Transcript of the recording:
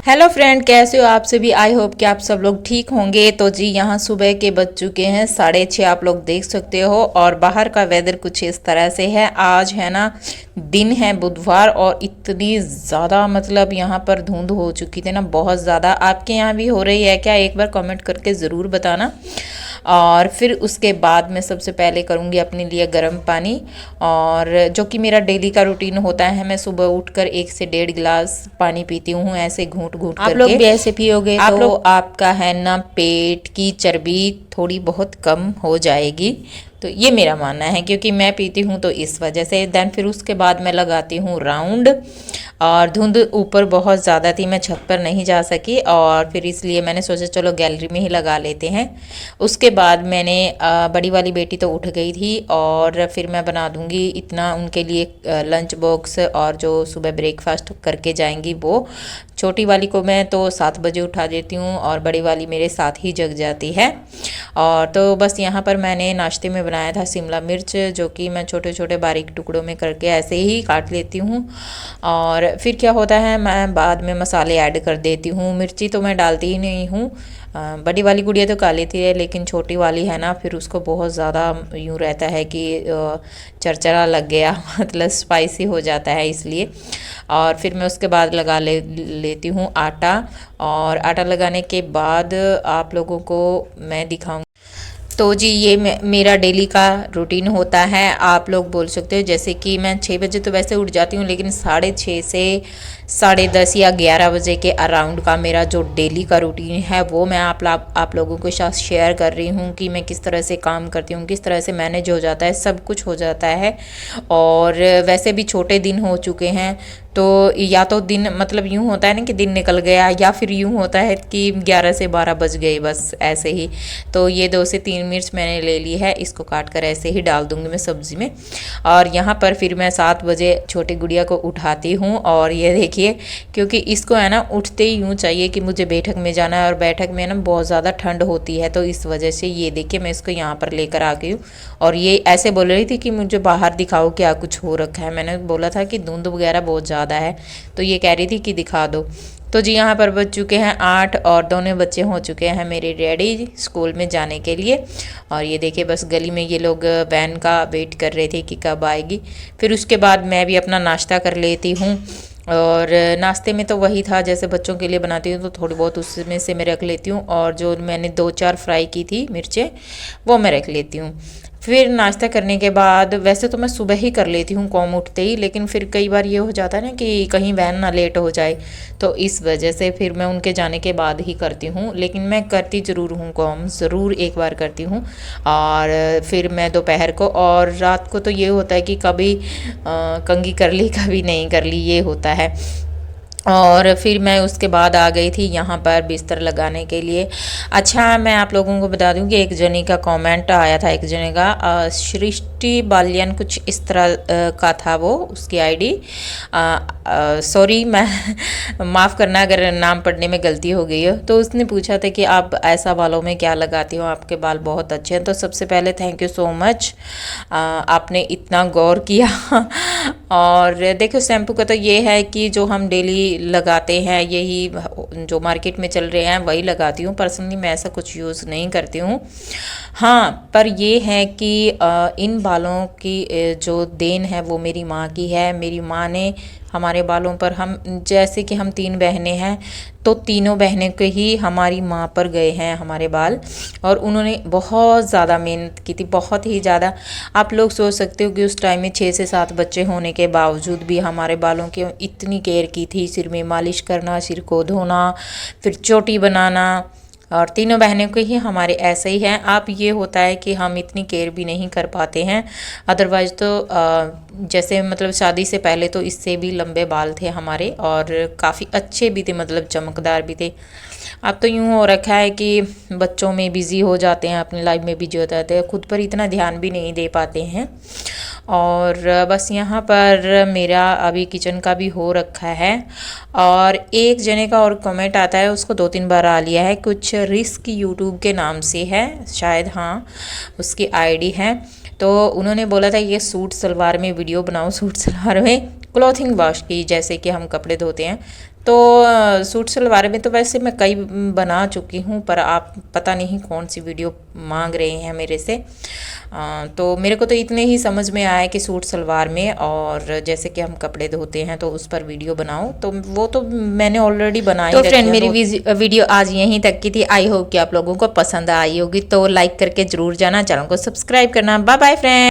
Hello friend, कैसे हो आप सभी। आई होप कि आप सब लोग ठीक होंगे। तो जी यहाँ सुबह के बज चुके हैं 6:30, आप लोग देख सकते हो। और बाहर का वेदर कुछ इस तरह से है। आज है ना, दिन है बुधवार, और इतनी ज़्यादा मतलब यहाँ पर धुंध हो चुकी थी ना, बहुत ज़्यादा। आपके यहाँ भी हो रही है क्या? एक बार कमेंट करके ज़रूर बताना। और फिर उसके बाद मैं सबसे पहले करूँगी अपने लिए गर्म पानी, और जो कि मेरा डेली का रूटीन होता है। मैं सुबह उठकर 1 से 1.5 गिलास पानी पीती हूँ, ऐसे घूंट घूंट करके। आप लोग भी ऐसे पियोगे तो आपका है ना पेट की चर्बी थोड़ी बहुत कम हो जाएगी। तो ये मेरा मानना है, क्योंकि मैं पीती हूँ तो इस वजह से। देन फिर उसके बाद मैं लगाती हूँ राउंड। और धुंध ऊपर बहुत ज़्यादा थी, मैं छत पर नहीं जा सकी, और फिर इसलिए मैंने सोचा चलो गैलरी में ही लगा लेते हैं। उसके बाद मैंने बड़ी वाली बेटी तो उठ गई थी, और फिर मैं बना दूंगी इतना उनके लिए लंच बॉक्स, और जो सुबह ब्रेकफास्ट करके जाएंगी वो। छोटी वाली को मैं तो 7 बजे उठा देती हूँ, और बड़ी वाली मेरे साथ ही जग जाती है। और तो बस यहाँ पर मैंने नाश्ते में बनाया था शिमला मिर्च, जो कि मैं छोटे छोटे बारीक टुकड़ों में करके ऐसे ही काट लेती हूँ। और फिर क्या होता है, मैं बाद में मसाले ऐड कर देती हूँ। मिर्ची तो मैं डालती ही नहीं हूँ। बड़ी वाली गुड़िया तो खा लेती है, लेकिन छोटी वाली है ना, फिर उसको बहुत ज़्यादा यूँ रहता है कि चरचरा लग गया मतलब स्पाइसी हो जाता है, इसलिए। और फिर मैं उसके बाद लेती हूँ आटा। और आटा लगाने के बाद आप लोगों को मैं दिखाऊँ। तो जी ये मेरा डेली का रूटीन होता है। आप लोग बोल सकते हो जैसे कि मैं 6 बजे तो वैसे उठ जाती हूँ, लेकिन 6:30 से 10:30 या 11 बजे के अराउंड का मेरा जो डेली का रूटीन है वो मैं आप लोगों के साथ शेयर कर रही हूँ कि मैं किस तरह से काम करती हूँ, किस तरह से मैनेज हो जाता है, सब कुछ हो जाता है। और वैसे भी छोटे दिन हो चुके हैं, तो या तो दिन मतलब यूँ होता है ना कि दिन निकल गया, या फिर यूँ होता है कि 11 से 12 बज गए, बस ऐसे ही। तो ये 2 से 3 मिर्च मैंने ले ली है, इसको काट कर ऐसे ही डाल दूंगी मैं सब्ज़ी में। और यहाँ पर फिर मैं 7 बजे छोटी गुड़िया को उठाती हूँ, और ये देखिए, क्योंकि इसको है ना उठते ही यूँ चाहिए कि मुझे बैठक में जाना है, और बैठक में ना बहुत ज़्यादा ठंड होती है, तो इस वजह से ये देखिए मैं इसको यहाँ पर लेकर आ गई हूँ। और ये ऐसे बोल रही थी कि मुझे बाहर दिखाओ क्या कुछ हो रखा है। मैंने बोला था कि धुंध वगैरह बहुत ज़्यादा है, तो ये कह रही थी कि दिखा दो। तो जी यहाँ पर बज चुके हैं 8, और दोनों बच्चे हो चुके हैं मेरे रेडी स्कूल में जाने के लिए। और ये देखिए बस गली में ये लोग वैन का वेट कर रहे थे कि कब आएगी। फिर उसके बाद मैं भी अपना नाश्ता कर लेती हूँ। और नाश्ते में तो वही था जैसे बच्चों के लिए बनाती हूँ, तो थोड़ी बहुत उसमें से मैं रख लेती हूँ, और जो मैंने 2-4 फ्राई की थी मिर्चें वो मैं रख लेती हूँ। फिर नाश्ता करने के बाद वैसे तो मैं सुबह ही कर लेती हूँ कॉम उठते ही, लेकिन फिर कई बार ये हो जाता है ना कि कहीं वैन ना लेट हो जाए, तो इस वजह से फिर मैं उनके जाने के बाद ही करती हूँ। लेकिन मैं करती ज़रूर हूँ कॉम, ज़रूर एक बार करती हूँ। और फिर मैं दोपहर को और रात को तो ये होता है कि कभी कंघी कर ली, कभी नहीं कर ली, ये होता है। और फिर मैं उसके बाद आ गई थी यहाँ पर बिस्तर लगाने के लिए। अच्छा, मैं आप लोगों को बता दूँ कि एक जने का कमेंट आया था, एक जने का सृष्टि बालियन कुछ इस तरह का था वो, उसकी आईडी। सॉरी, मैं माफ़ करना अगर नाम पढ़ने में गलती हो गई हो। तो उसने पूछा था कि आप ऐसा बालों में क्या लगाती हो, आपके बाल बहुत अच्छे हैं। तो सबसे पहले थैंक यू सो मच, आपने इतना गौर किया। और देखो शैम्पू का तो ये है कि जो हम डेली लगाते हैं, यही जो मार्केट में चल रहे हैं वही लगाती हूँ। पर्सनली मैं ऐसा कुछ यूज़ नहीं करती हूँ। हाँ, पर ये है कि इन बालों की जो देन है वो मेरी माँ की है। मेरी माँ ने हमारे बालों पर, हम जैसे कि हम 3 बहनें हैं, तो तीनों बहनें के ही हमारी माँ पर गए हैं हमारे बाल। और उन्होंने बहुत ज़्यादा मेहनत की थी, बहुत ही ज़्यादा। आप लोग सोच सकते हो कि उस टाइम में 6 से 7 बच्चे होने के बावजूद भी हमारे बालों की इतनी केयर की थी। सिर में मालिश करना, सिर को धोना, फिर चोटी बनाना। और तीनों बहनों के ही हमारे ऐसे ही हैं। आप ये होता है कि हम इतनी केयर भी नहीं कर पाते हैं। अदरवाइज़ तो जैसे मतलब शादी से पहले तो इससे भी लंबे बाल थे हमारे, और काफ़ी अच्छे भी थे, मतलब चमकदार भी थे। अब तो यूँ हो रखा है कि बच्चों में बिज़ी हो जाते हैं, अपनी लाइफ में बिजी हो जाते हैं, खुद पर इतना ध्यान भी नहीं दे पाते हैं। और बस यहाँ पर मेरा अभी किचन का भी हो रखा है। और एक जने का और कमेंट आता है, उसको 2-3 बार आ लिया है, कुछ रिस्क यूट्यूब के नाम से है शायद, हाँ उसकी आईडी है। तो उन्होंने बोला था ये सूट सलवार में वीडियो बनाओ, सूट सलवार में क्लॉथिंग वॉश की, जैसे कि हम कपड़े धोते हैं, तो सूट सलवार में तो वैसे मैं कई बना चुकी हूँ, पर आप पता नहीं कौन सी वीडियो मांग रहे हैं मेरे से। तो मेरे को तो इतने ही समझ में आया कि सूट सलवार में, और जैसे कि हम कपड़े धोते हैं तो उस पर वीडियो बनाओ, तो वो तो मैंने ऑलरेडी बनाई। तो फ्रेंड मेरी वीडियो आज यहीं तक की थी। आई होप कि आप लोगों को पसंद आई होगी, तो लाइक करके जरूर जाना, चैनल को सब्सक्राइब करना। Bye bye friend.